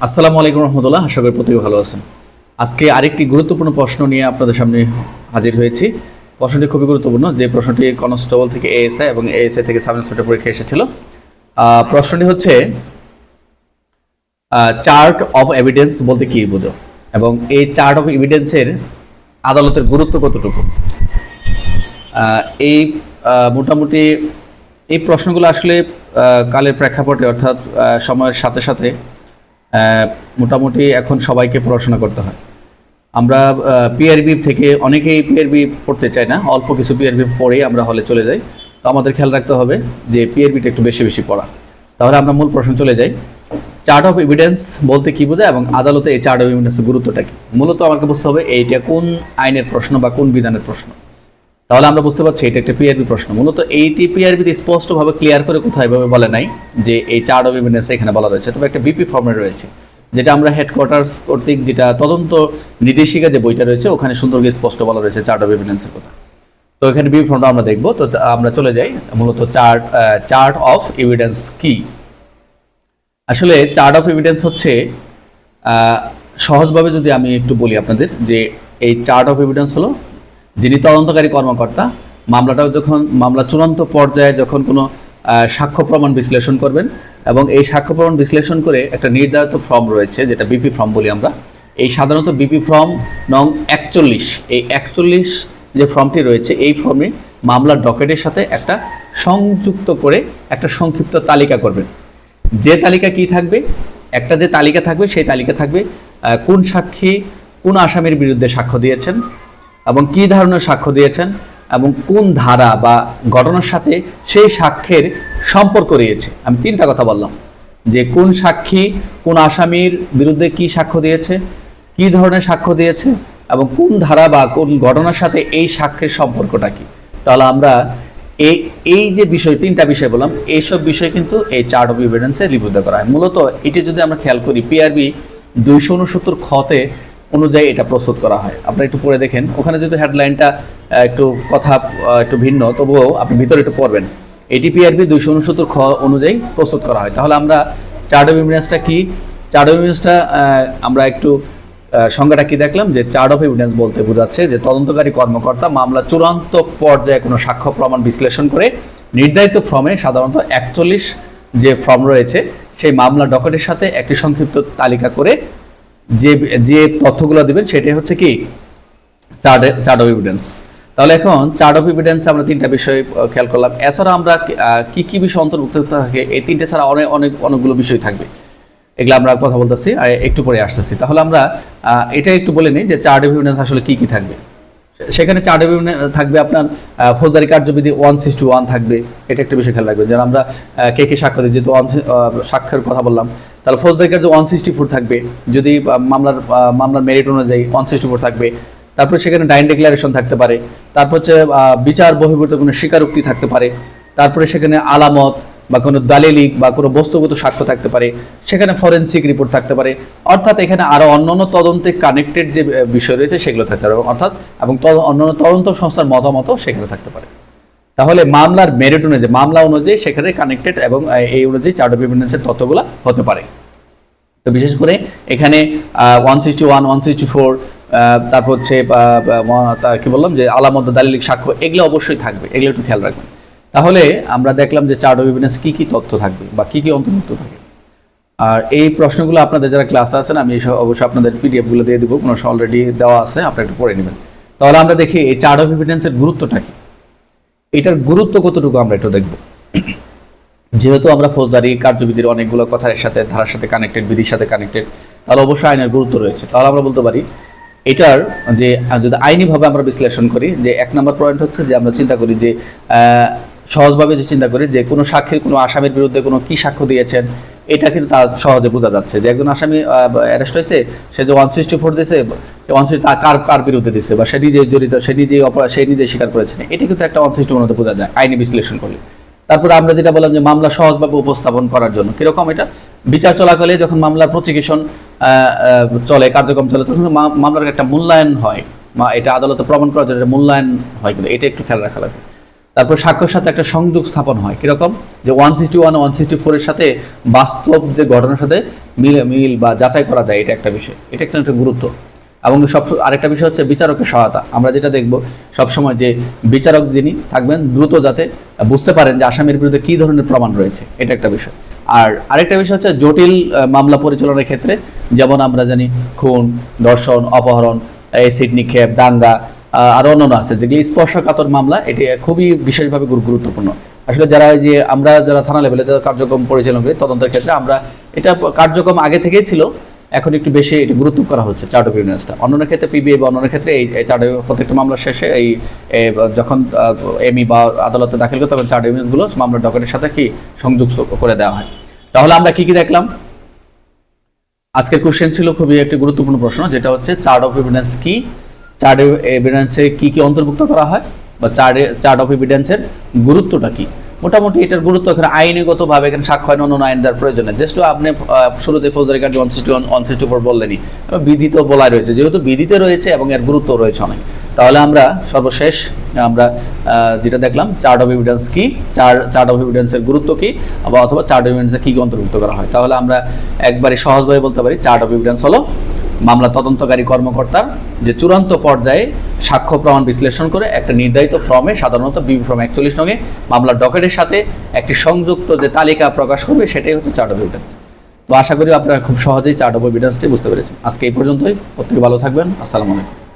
আসসালামু আলাইকুম রহমতুল্লাহ। আশা করি প্রত্যেকে ভালো আছেন। আজকে আরেকটি গুরুত্বপূর্ণ প্রশ্ন নিয়ে আপনাদের সামনে হাজির হয়েছি। প্রশ্নটি খুবই গুরুত্বপূর্ণ, যে প্রশ্নটি কনস্টেবল থেকে এএসআই এবং এএসআই থেকে সাব ইন্সপেক্টর পরীক্ষা এসেছিল। প্রশ্নটি হচ্ছে চার্ট অফ এভিডেন্স বলতে কী বোঝো, এবং এই চার্ট অফ এভিডেন্সের আদালতের গুরুত্ব কতটুকু। এই মোটামুটি এই প্রশ্নগুলো আসলে কালের প্রেক্ষাপটে অর্থাৎ সময়ের সাথে সাথে মোটামুটি এখন সবাইকে পড়াশোনা করতে হয়। আমরা পিআরবি থেকে অনেকেই পিআরবি পড়তে চাই না, অল্প কিছু পিআরবি পড়েই আমরা হলে চলে যাই। তো আমাদের খেয়াল রাখতে হবে যে পিআরবিটা একটু বেশি বেশি পড়া। তাহলে আমরা মূল প্রশ্ন চলে যাই, চার্ট অফ এভিডেন্স বলতে কী বোঝায় এবং আদালতে এই চার্ট অফ এভিডেন্সের গুরুত্বটা কী। মূলত আমাকে বুঝতে হবে এইটা কোন আইনের প্রশ্ন বা কোন বিধানের প্রশ্ন। তাহলে আমরা বুঝতে পারছি এটা একটা পিআরবি প্রশ্ন। মূলত এইটি পিআরবিতে স্পষ্টভাবে ক্লিয়ার করে কোথাও এভাবে বলে নাই যে এই চার্ট অফ এভিডেন্স এখানে বলা রয়েছে, তবে একটা বিপি ফর্মে রয়েছে, যেটা আমরা হেডকোয়ার্টার্স কর্তৃক যেটা তদন্ত নির্দেশিকা যে বইটা রয়েছে ওখানে সুন্দর স্পষ্ট বলা রয়েছে চার্ট অফ এভিডেন্সের কথা। তো এখানে বিপি ফর্মটা আমরা দেখবো। তো আমরা চলে যাই মূলত চার্ট অফ এভিডেন্স কি। আসলে চার্ট অফ এভিডেন্স হচ্ছে সহজভাবে যদি আমি একটু বলি আপনাদের, যে এই চার্ট অফ এভিডেন্স হলো যিনি তদন্তকারী কর্মকর্তা মামলা চূড়ান্ত পর্যায়ে যখন কোনো সাক্ষ্য প্রমাণ বিশ্লেষণ করবেন, এবং এই সাক্ষ্য প্রমাণ বিশ্লেষণ করে একটা নির্ধারিত ফর্ম রয়েছে যেটা বিপি ফর্ম বলি আমরা। এই সাধারণত বিপি ফর্ম নং 41, এই 41 যে ফর্মটি রয়েছে এই ফর্মে মামলার ডকেটের সাথে একটা সংযুক্ত করে একটা সংক্ষিপ্ত তালিকা করবেন। যে তালিকা কি থাকবে, একটা যে তালিকা থাকবে সেই তালিকা থাকবে কোন সাক্ষী কোন আসামির বিরুদ্ধে সাক্ষ্য দিয়েছেন এবং কী ধরনের সাক্ষ্য দিয়েছেন এবং কোন ধারা বা ঘটনার সাথে সেই সাক্ষ্যের সম্পর্ক রয়েছে। আমি তিনটা কথা বললাম, যে কোন সাক্ষী কোন আসামির বিরুদ্ধে কি সাক্ষ্য দিয়েছে, কি ধরনের সাক্ষ্য দিয়েছে এবং কোন ধারা বা কোন ঘটনার সাথে এই সাক্ষ্যের সম্পর্কটা কি। তাহলে আমরা এই যে বিষয় তিনটা বিষয় বললাম, এইসব বিষয় কিন্তু এই চার্ট অফ এভিডেন্সে লিপিবদ্ধ করা হয়। মূলত এটি যদি আমরা খেয়াল করি পিআরবি 269 খতে অনুযায়ী এটা প্রস্তুত করা হয়। আপনারা একটু পড়ে দেখেন, ওখানে যেহেতু হেডলাইনটা একটু কথা একটু ভিন্ন, তবুও আপনি ভিতরে একটু পড়বেন। এটি পিআরবি 269 খ অনুযায়ী প্রস্তুত করা হয়। তাহলে আমরা চার্ট অফ এভিডেন্সটা কি, চার্ট অফ এভিডেন্সটা আমরা একটু সংজ্ঞাটা কি দেখলাম, যে চার্ট অফ এভিডেন্স বলতে বোঝাচ্ছে যে তদন্তকারী কর্মকর্তা মামলা চূড়ান্ত পর্যায়ে কোনো সাক্ষ্য প্রমাণ বিশ্লেষণ করে নির্ধারিত ফর্মে সাধারণত 41 যে ফর্ম রয়েছে সেই মামলা ডকেটের সাথে একটি সংক্ষিপ্ত তালিকা করে যে তথ্যগুলো দেবেন সেটাই হচ্ছে কি চার্ট অফ এভিডেন্স। তাহলে এখন চার্ট অফ এভিডেন্স আমরা তিনটা বিষয় খেয়াল করলাম। এছাড়া আমরা কি বিষয় অন্তর্ভুক্ত থাকে, এই তিনটে ছাড়া অনেকগুলো বিষয় থাকবে, এগুলো আমরা কথা বলতেছি আর একটু পরে আসতেছি। তাহলে আমরা এটা একটু বলে নিই যে চার্ট অফ এভিডেন্স আসলে কি থাকবে। সেখানে চার্ট অফ এভিডেন্স থাকবে আপনার ফৌজদারি কার্যবিধি 1:1 থাকবে, এটা একটা বিষয় খেয়াল রাখবেন। যেন আমরা কে সাক্ষ্য দিই, যেহেতু সাক্ষ্যের কথা বললাম, তাহলে ফৌজদারি কার্য 164 থাকবে, যদি মামলার মেরিট অনুযায়ী 164 থাকবে। তারপরে সেখানে ডাইন ডিক্লারেশন থাকতে পারে, তারপর হচ্ছে বিচার বহির্ভূত কোনো স্বীকারোক্তি থাকতে পারে, তারপরে সেখানে আলামত বা কোনো দালিলিক বা কোনো বস্তুগত সাক্ষ্য থাকতে পারে, সেখানে ফরেনসিক রিপোর্ট থাকতে পারে, অর্থাৎ এখানে আরও অন্যান্য তদন্তে কানেক্টেড যে বিষয় রয়েছে সেগুলো থাকতে পারে, এবং অন্যান্য তদন্ত সংস্থার মতামতও সেখানে থাকতে পারে। তাহলে মামলার মেরিট অনুযায়ী মামলা অনুযায়ী সেখানে কানেক্টেড এবং এই অনুযায়ী চার্ট অফ এভিডেন্সের তথ্যগুলো হতে পারে। তো বিশেষ করে এখানে 161, 164, তারপর হচ্ছে কি বললাম যে আলামত দালিলিক সাক্ষ্য, এগুলো অবশ্যই থাকবে, এগুলো একটু খেয়াল রাখবেন। তাহলে আমরা দেখলাম যে চার্ট অফ এভিডেন্স কি তথ্য থাকবে বা কি অন্তর্ভুক্ত থাকে। আর এই প্রশ্নগুলো আপনাদের যারা ক্লাসে আছেন আমি অবশ্যই আপনাদের পিডিএফগুলো দিয়ে দেবো, কোনো অলরেডি দেওয়া আছে, আপনারা একটু পড়ে নেবেন। তাহলে আমরা দেখি এই চার্ট অফ এভিডেন্সের গুরুত্বটা কি, এটার গুরুত্ব কতটুকু আমরা একটু দেখব। যেহেতু আমরা ফৌজদারি কার্যবিধির অনেকগুলো কথার সাথে ধারার সাথে কানেক্টেড, বিধির সাথে কানেক্টেড, তাহলে অবশ্যই আইনের গুরুত্ব রয়েছে। তাহলে আমরা বলতে পারি এটার যে যদি আইনিভাবে আমরা বিশ্লেষণ করি, যে 1 নম্বর পয়েন্ট হচ্ছে যে আমরা চিন্তা করি যে সহজভাবে যে চিন্তা করি যে কোনো সাক্ষীর কোনো আসামির বিরুদ্ধে কোনো কি সাক্ষ্য দিয়েছেন, এটা কিন্তু তার সহজে বোঝা যাচ্ছে যে একজন আসামি অ্যারেস্ট হয়েছে, সে যে 164 দিয়েছে, 164 কার বিরুদ্ধে দিচ্ছে বা সে নিজে জড়িত, সে নিজেই স্বীকার করেছেন, এটা কিন্তু একটা 161 মধ্যে বোঝা যায় আইনি বিশ্লেষণ করলে। তারপরে আমরা যেটা বললাম যে মামলা সহজভাবে উপস্থাপন করার জন্য কিরকম, এটা বিচার চলাকালে যখন মামলার প্রসিকিউশন চলে, কার্যক্রম চলে, তখন মামলার একটা মূল্যায়ন হয়, এটা আদালতে প্রমাণ করার জন্য মূল্যায়ন হয়, কিন্তু এটা একটু খেয়াল রাখা লাগবে। তারপর সাক্ষ্যের সাথে একটা সংযোগ স্থাপন হয় কিরকম, যে 161 164-এর সাথে বাস্তব যে ঘটনার সাথে মিল বা যাচাই করা যায়, এটা একটা বিষয়, এটা একটা গুরুত্ব। এবং আরেকটা বিষয় হচ্ছে বিচারকের সহায়তা। আমরা যেটা দেখব সবসময় যে বিচারক যিনি থাকবেন দ্রুত যাতে বুঝতে পারেন যে আসামির বিরুদ্ধে কী ধরনের প্রমাণ রয়েছে, এটা একটা বিষয়। আর আরেকটা বিষয় হচ্ছে জটিল মামলা পরিচালনার ক্ষেত্রে, যেমন আমরা জানি খুন, ধর্ষণ, অপহরণ, এসিড নিক্ষেপ, দাঙ্গা, আরও অন্যান্য আছে যেগুলি স্পর্শকাতর মামলা, এটি খুবই বিশেষভাবে গুরুত্বপূর্ণ। আসলে যারা যে আমরা যারা থানা লেভেলে যারা কার্যক্রম পরিচালনা করি তদন্তের ক্ষেত্রে আমরা এটা কার্যক্রম আগে থেকেই ছিল, এখন একটু বেশি এটি গুরুত্ব করা হচ্ছে চার্ট অফ এভিডেন্সটা। অন্যান্য ক্ষেত্রে পিবিআই বা অন্যান্য ক্ষেত্রে এই চার্ট প্রত্যেকটা মামলার শেষে এই যখন এমই বা আদালতে দাখিল করে তখন চার্ট এভিডেন্সগুলো মামলার ডকেটের সাথে কি সংযুক্ত করে দেওয়া হয়। তাহলে আমরা কি দেখলাম, আজকের কোশ্চেন ছিল খুবই একটি গুরুত্বপূর্ণ প্রশ্ন, যেটা হচ্ছে চার্ট অফ এভিডেন্স কি, চার্ট এভিডেন্সে কি কি অন্তর্ভুক্ত করা হয়, বা চার্ট অফ এভিডেন্সের গুরুত্বটা কি। মোটামুটি এটার গুরুত্ব এখানে আইনিগতভাবে এখানে সাক্ষ্য আইন অন্য আইন দেওয়ার প্রয়োজন নেই। জাস্ট আপনি শুরুতে ফৌজদারি কার্ড 161 164 বললেনই, বিধিত বলাই রয়েছে, যেহেতু বিধিতে রয়েছে এবং এর গুরুত্ব রয়েছে অনেক। তাহলে আমরা সর্বশেষ আমরা যেটা দেখলাম চার্ট অফ এভিডেন্স কি, চার্ট অফ এভিডেন্সের গুরুত্ব কি, অথবা চার্ট অফ এভিডেন্সে কী কী অন্তর্ভুক্ত করা হয়। তাহলে আমরা একবারে সহজভাবে বলতে পারি চার্ট অফ এভিডেন্স হলো মামলা তদন্তকারী কর্মকর্তার যে চূড়ান্ত পর্যায়ে সাক্ষ্য প্রমাণ বিশ্লেষণ করে একটা নির্ধারিত ফর্মে, সাধারণত বিবি ফর্ম 41 নঙে মামলার ডকেটের সাথে একটি সংযুক্ত যে তালিকা প্রকাশ করবে, সেটাই হচ্ছে চার্ট অফ এভিডেন্স। তো আশা করি আপনারা খুব সহজেই চার্ট অফ এভিডেন্সটি বুঝতে পেরেছেন। আজকে এই পর্যন্তই, প্রত্যেকে ভালো থাকবেন। আসসালামু আলাইকুম।